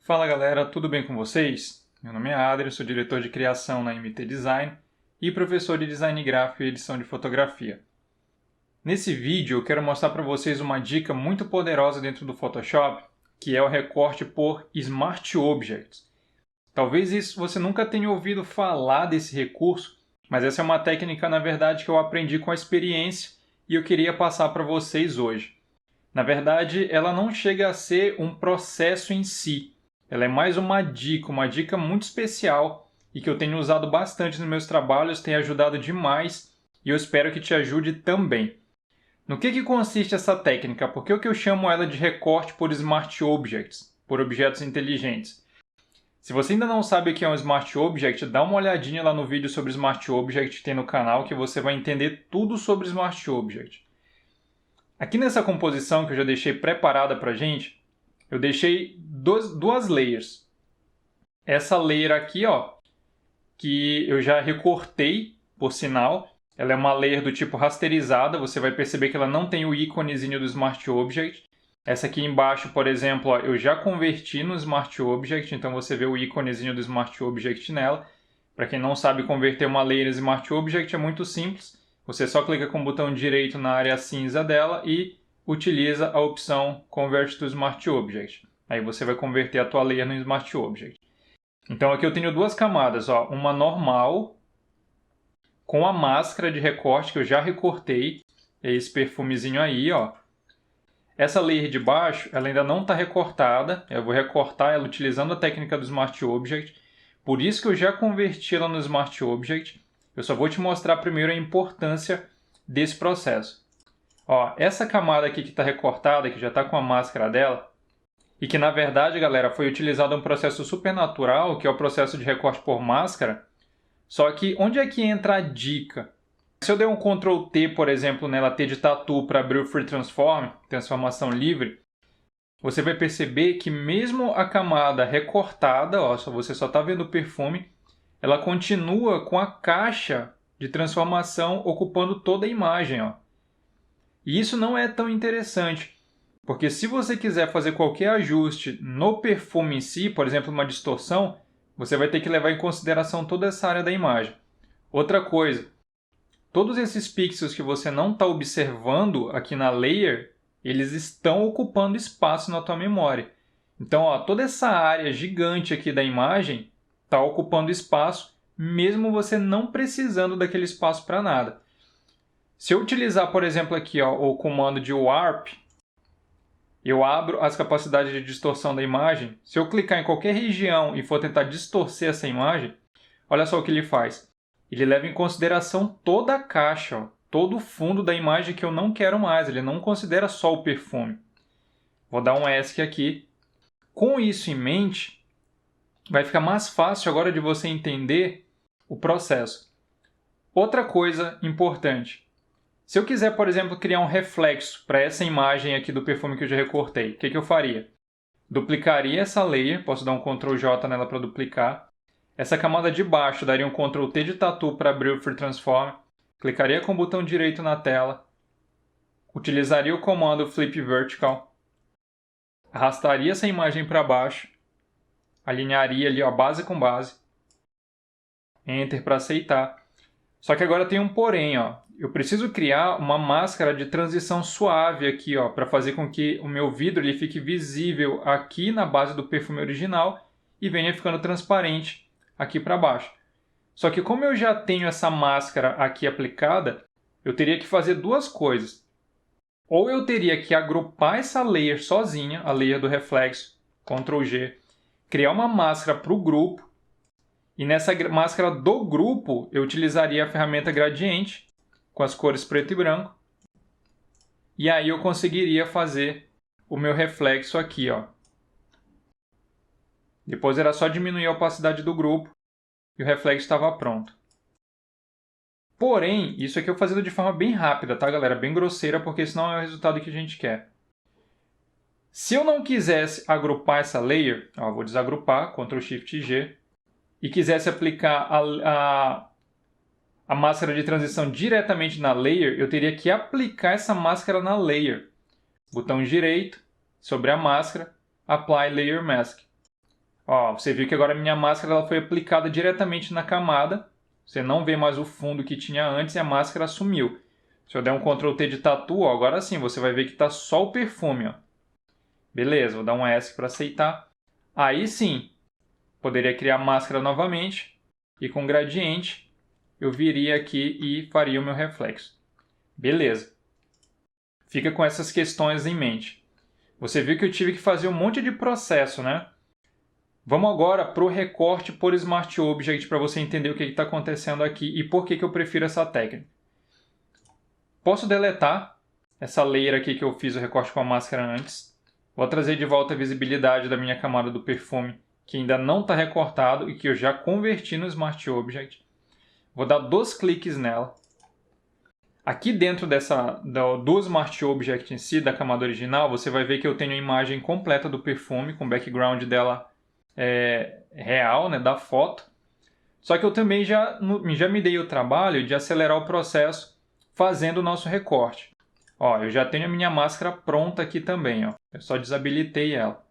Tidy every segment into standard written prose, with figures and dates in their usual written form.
Fala galera, tudo bem com vocês? Meu nome é Adrian, sou diretor de criação na MT Design e professor de design gráfico e edição de fotografia. Nesse vídeo eu quero mostrar para vocês uma dica muito poderosa dentro do Photoshop, que é o recorte por Smart Objects. Talvez você nunca tenha ouvido falar desse recurso, mas essa é uma técnica na verdade que eu aprendi com a experiência e eu queria passar para vocês hoje. Na verdade, ela não chega a ser um processo em si. Ela é mais uma dica muito especial e que eu tenho usado bastante nos meus trabalhos, tem ajudado demais e eu espero que te ajude também. No que consiste essa técnica? Por que eu chamo ela de recorte por Smart Objects, por objetos inteligentes? Se você ainda não sabe o que é um Smart Object, dá uma olhadinha lá no vídeo sobre Smart Object que tem no canal que você vai entender tudo sobre Smart Object. Aqui nessa composição que eu já deixei preparada para a gente, eu deixei duas layers. Essa layer aqui, ó, que eu já recortei, por sinal, ela é uma layer do tipo rasterizada, você vai perceber que ela não tem o íconezinho do Smart Object. Essa aqui embaixo, por exemplo, ó, eu já converti no Smart Object, então você vê o íconezinho do Smart Object nela. Para quem não sabe converter uma layer em Smart Object é muito simples, você só clica com o botão direito na área cinza dela e utiliza a opção Convert to Smart Object. Aí você vai converter a tua layer no Smart Object. Então aqui eu tenho duas camadas, ó, uma normal com a máscara de recorte que eu já recortei, é esse perfumezinho aí, ó. Essa layer de baixo, ela ainda não está recortada, eu vou recortar ela utilizando a técnica do Smart Object, por isso que eu já converti ela no Smart Object. Eu só vou te mostrar primeiro a importância desse processo. Ó, essa camada aqui que está recortada, que já está com a máscara dela, e que na verdade, galera, foi utilizado um processo super natural, que é o processo de recorte por máscara. Só que onde é que entra a dica? Se eu der um Ctrl T, por exemplo, nela T de Tatu para abrir o Free Transform, transformação livre, você vai perceber que mesmo a camada recortada, ó, você só está vendo o perfume, ela continua com a caixa de transformação ocupando toda a imagem, ó. E isso não é tão interessante, porque se você quiser fazer qualquer ajuste no perfume em si, por exemplo, uma distorção, você vai ter que levar em consideração toda essa área da imagem. Outra coisa, todos esses pixels que você não está observando aqui na layer, eles estão ocupando espaço na tua memória. Então, ó, toda essa área gigante aqui da imagem está ocupando espaço, mesmo você não precisando daquele espaço para nada. Se eu utilizar, por exemplo, aqui ó, o comando de Warp, eu abro as capacidades de distorção da imagem. Se eu clicar em qualquer região e for tentar distorcer essa imagem, olha só o que ele faz. Ele leva em consideração toda a caixa, ó, todo o fundo da imagem que eu não quero mais. Ele não considera só o perfume. Vou dar um ESC aqui. Com isso em mente, vai ficar mais fácil agora de você entender o processo. Outra coisa importante. Se eu quiser, por exemplo, criar um reflexo para essa imagem aqui do perfume que eu já recortei, o que eu faria? Duplicaria essa layer, posso dar um Ctrl J nela para duplicar. Essa camada de baixo daria um Ctrl T de Tatu para abrir o Free Transform. Clicaria com o botão direito na tela. Utilizaria o comando Flip Vertical. Arrastaria essa imagem para baixo. Alinharia ali ó, base com base. Enter para aceitar. Só que agora tem um porém, ó. Eu preciso criar uma máscara de transição suave aqui, ó, para fazer com que o meu vidro ele fique visível aqui na base do perfume original e venha ficando transparente aqui para baixo. Só que como eu já tenho essa máscara aqui aplicada, eu teria que fazer duas coisas. Ou eu teria que agrupar essa layer sozinha, a layer do reflexo, Ctrl G, criar uma máscara para o grupo, e nessa máscara do grupo eu utilizaria a ferramenta Gradiente, com as cores preto e branco. E aí eu conseguiria fazer o meu reflexo aqui, ó. Depois era só diminuir a opacidade do grupo e o reflexo estava pronto. Porém, isso aqui eu fazendo de forma bem rápida, tá galera? Bem grosseira, porque esse não é o resultado que a gente quer. Se eu não quisesse agrupar essa layer, ó, vou desagrupar, Ctrl Shift G, e quisesse aplicar a máscara de transição diretamente na layer, eu teria que aplicar essa máscara na layer. Botão direito, sobre a máscara, Apply Layer Mask. Ó, você viu que agora a minha máscara ela foi aplicada diretamente na camada. Você não vê mais o fundo que tinha antes e a máscara sumiu. Se eu der um Ctrl T de tatu, ó, agora sim, você vai ver que está só o perfume. Ó. Beleza, vou dar um ESC para aceitar. Aí sim, poderia criar máscara novamente. E com gradiente, eu viria aqui e faria o meu reflexo. Beleza. Fica com essas questões em mente. Você viu que eu tive que fazer um monte de processo, né? Vamos agora para o recorte por Smart Object para você entender o que está acontecendo aqui e por que eu prefiro essa técnica. Posso deletar essa layer aqui que eu fiz o recorte com a máscara antes. Vou trazer de volta a visibilidade da minha camada do perfume que ainda não está recortado e que eu já converti no Smart Object. Vou dar 2 cliques nela. Aqui dentro do Smart Object em si, da camada original, você vai ver que eu tenho a imagem completa do perfume, com o background dela real, né, da foto. Só que eu também já me dei o trabalho de acelerar o processo fazendo o nosso recorte. Ó, eu já tenho a minha máscara pronta aqui também. Ó. Eu só desabilitei ela.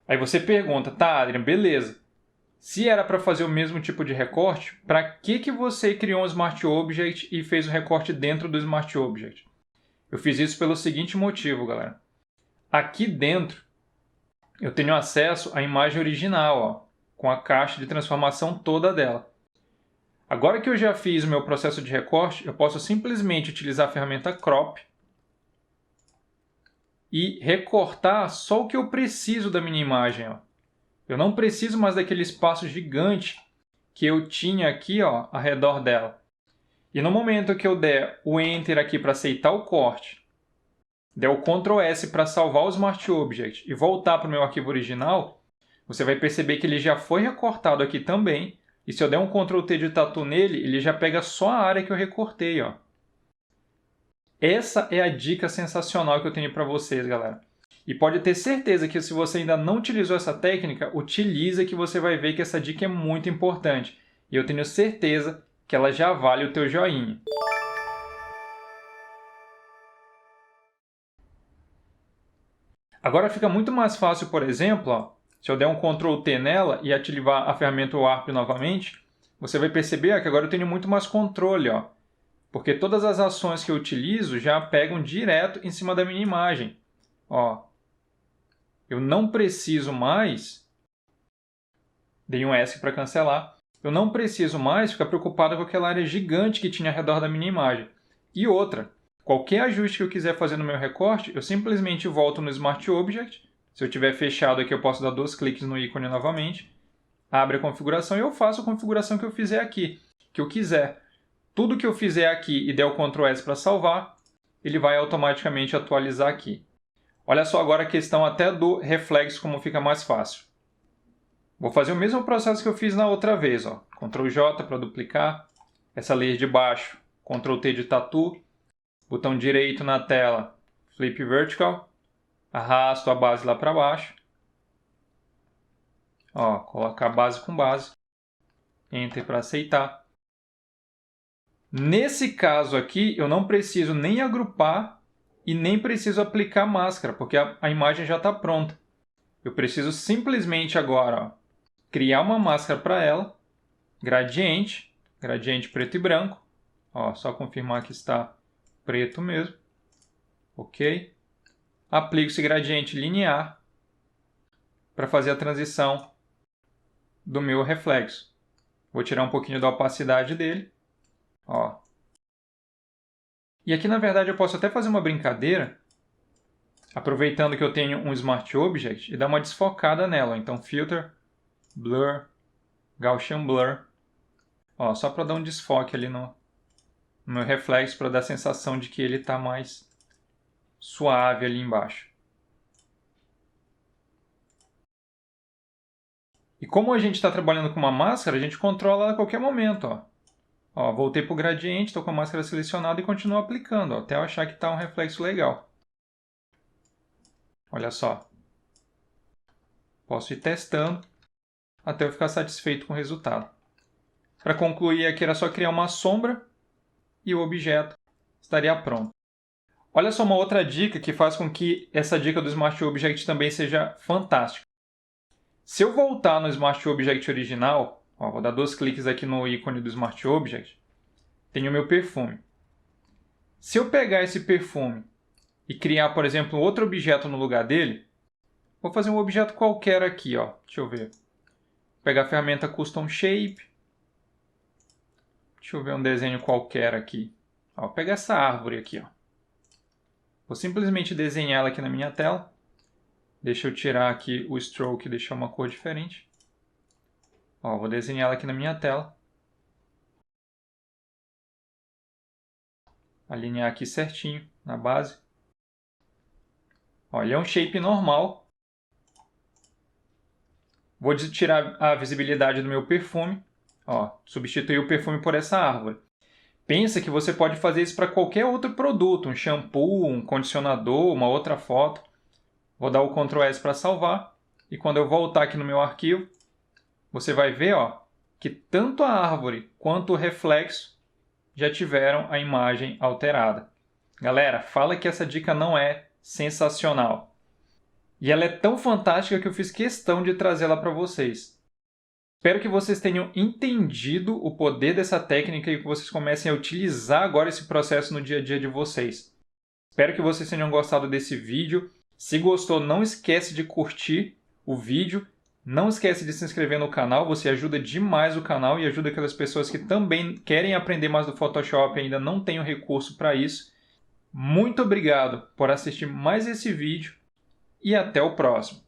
Aí você pergunta, tá, Adrian, beleza. Se era para fazer o mesmo tipo de recorte, para que você criou um Smart Object e fez o recorte dentro do Smart Object? Eu fiz isso pelo seguinte motivo, galera. Aqui dentro, eu tenho acesso à imagem original, ó, com a caixa de transformação toda dela. Agora que eu já fiz o meu processo de recorte, eu posso simplesmente utilizar a ferramenta Crop e recortar só o que eu preciso da minha imagem. Ó. Eu não preciso mais daquele espaço gigante que eu tinha aqui ó, ao redor dela. E no momento que eu der o Enter aqui para aceitar o corte, der o Ctrl S para salvar o Smart Object e voltar para o meu arquivo original, você vai perceber que ele já foi recortado aqui também. E se eu der um Ctrl T de tatu nele, ele já pega só a área que eu recortei. Ó. Essa é a dica sensacional que eu tenho para vocês, galera. E pode ter certeza que se você ainda não utilizou essa técnica, utiliza que você vai ver que essa dica é muito importante. E eu tenho certeza que ela já vale o teu joinha. Agora fica muito mais fácil, por exemplo, ó, se eu der um Ctrl T nela e ativar a ferramenta Warp novamente, você vai perceber ó, que agora eu tenho muito mais controle, ó, porque todas as ações que eu utilizo já pegam direto em cima da minha imagem. Ó, eu não preciso mais, dei um S para cancelar, eu não preciso mais ficar preocupado com aquela área gigante que tinha ao redor da minha imagem. E outra, qualquer ajuste que eu quiser fazer no meu recorte, eu simplesmente volto no Smart Object. Se eu tiver fechado aqui, eu posso dar 2 cliques no ícone novamente. Abre a configuração e eu faço a configuração que eu fizer aqui, que eu quiser. Tudo que eu fizer aqui e der o Ctrl S para salvar, ele vai automaticamente atualizar aqui. Olha só agora a questão até do reflexo, como fica mais fácil. Vou fazer o mesmo processo que eu fiz na outra vez. Ó. Ctrl J para duplicar. Essa layer de baixo, Ctrl T de tatu. Botão direito na tela, Flip Vertical. Arrasto a base lá para baixo. Ó, colocar base com base. Enter para aceitar. Nesse caso aqui, eu não preciso nem agrupar e nem preciso aplicar máscara, porque a imagem já está pronta. Eu preciso simplesmente agora ó, criar uma máscara para ela, gradiente preto e branco. Ó, só confirmar que está preto mesmo. Ok. Aplico esse gradiente linear para fazer a transição do meu reflexo. Vou tirar um pouquinho da opacidade dele. Ó. E aqui, na verdade, eu posso até fazer uma brincadeira, aproveitando que eu tenho um Smart Object, e dar uma desfocada nela. Então, Filter, Blur, Gaussian Blur. Ó, só para dar um desfoque ali no meu reflexo, para dar a sensação de que ele está mais suave ali embaixo. E como a gente está trabalhando com uma máscara, a gente controla ela a qualquer momento. Ó, voltei para o gradiente, estou com a máscara selecionada e continuo aplicando, ó, até eu achar que está um reflexo legal. Olha só. Posso ir testando até eu ficar satisfeito com o resultado. Para concluir aqui era só criar uma sombra e o objeto estaria pronto. Olha só uma outra dica que faz com que essa dica do Smart Object também seja fantástica. Se eu voltar no Smart Object original, ó, vou dar 2 cliques aqui no ícone do Smart Object, tenho o meu perfume. Se eu pegar esse perfume e criar, por exemplo, outro objeto no lugar dele, vou fazer um objeto qualquer aqui, ó. Deixa eu ver. Vou pegar a ferramenta Custom Shape. Deixa eu ver um desenho qualquer aqui. Ó, vou pegar essa árvore aqui, ó. Vou simplesmente desenhar ela aqui na minha tela. Deixa eu tirar aqui o stroke e deixar uma cor diferente. Ó, vou desenhar ela aqui na minha tela. Alinhar aqui certinho na base. Ó, ele é um shape normal. Vou tirar a visibilidade do meu perfume. Ó, substituir o perfume por essa árvore. Pensa que você pode fazer isso para qualquer outro produto. Um shampoo, um condicionador, uma outra foto. Vou dar o Ctrl S para salvar. E quando eu voltar aqui no meu arquivo, você vai ver, ó, que tanto a árvore quanto o reflexo já tiveram a imagem alterada. Galera, fala que essa dica não é sensacional. E ela é tão fantástica que eu fiz questão de trazê-la para vocês. Espero que vocês tenham entendido o poder dessa técnica e que vocês comecem a utilizar agora esse processo no dia a dia de vocês. Espero que vocês tenham gostado desse vídeo. Se gostou, não esquece de curtir o vídeo. Não esquece de se inscrever no canal, você ajuda demais o canal e ajuda aquelas pessoas que também querem aprender mais do Photoshop e ainda não têm o recurso para isso. Muito obrigado por assistir mais esse vídeo e até o próximo.